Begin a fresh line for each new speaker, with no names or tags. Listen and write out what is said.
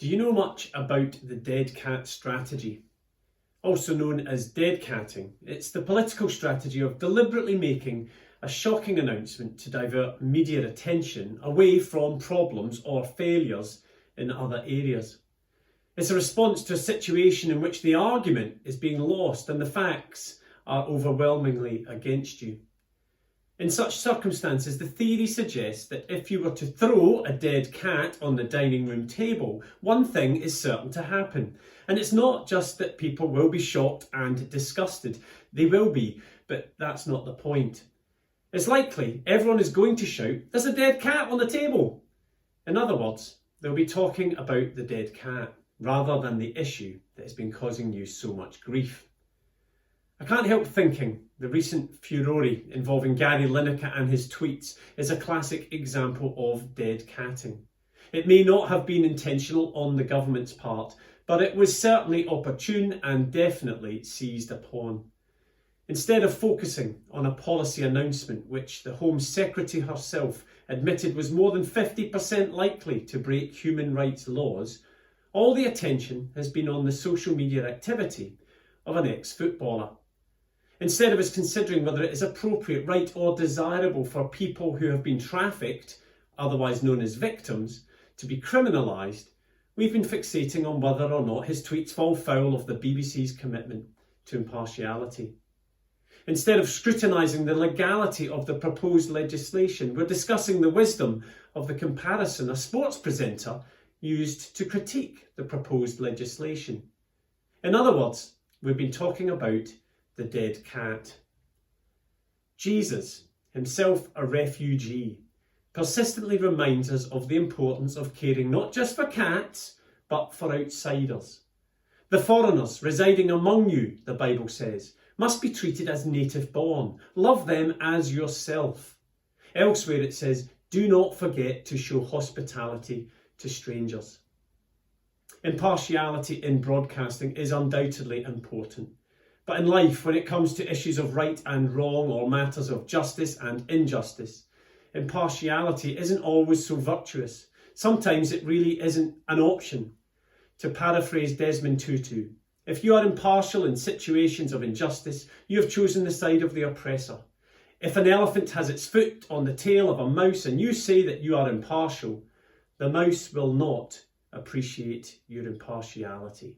Do you know much about the dead cat strategy? Also known as dead catting, it's the political strategy of deliberately making a shocking announcement to divert media attention away from problems or failures in other areas. It's a response to a situation in which the argument is being lost and the facts are overwhelmingly against you. In such circumstances, the theory suggests that if you were to throw a dead cat on the dining room table, one thing is certain to happen. And it's not just that people will be shocked and disgusted. They will be, but that's not the point. It's likely everyone is going to shout, "There's a dead cat on the table!" In other words, they'll be talking about the dead cat rather than the issue that has been causing you so much grief. I can't help thinking the recent furore involving Gary Lineker and his tweets is a classic example of dead catting. It may not have been intentional on the government's part, but it was certainly opportune and definitely seized upon. Instead of focusing on a policy announcement which the Home Secretary herself admitted was more than 50% likely to break human rights laws, all the attention has been on the social media activity of an ex-footballer. Instead of us considering whether it is appropriate, right or desirable for people who have been trafficked, otherwise known as victims, to be criminalised, we've been fixating on whether or not his tweets fall foul of the BBC's commitment to impartiality. Instead of scrutinising the legality of the proposed legislation, we're discussing the wisdom of the comparison a sports presenter used to critique the proposed legislation. In other words, we've been talking about the dead cat. Jesus, himself a refugee, persistently reminds us of the importance of caring not just for cats, but for outsiders. The foreigners residing among you, the Bible says, must be treated as native born. Love them as yourself. Elsewhere it says, do not forget to show hospitality to strangers. Impartiality in broadcasting is undoubtedly important. But in life, when it comes to issues of right and wrong or matters of justice and injustice, impartiality isn't always so virtuous. Sometimes it really isn't an option. To paraphrase Desmond Tutu, if you are impartial in situations of injustice, you have chosen the side of the oppressor. If an elephant has its foot on the tail of a mouse and you say that you are impartial, the mouse will not appreciate your impartiality.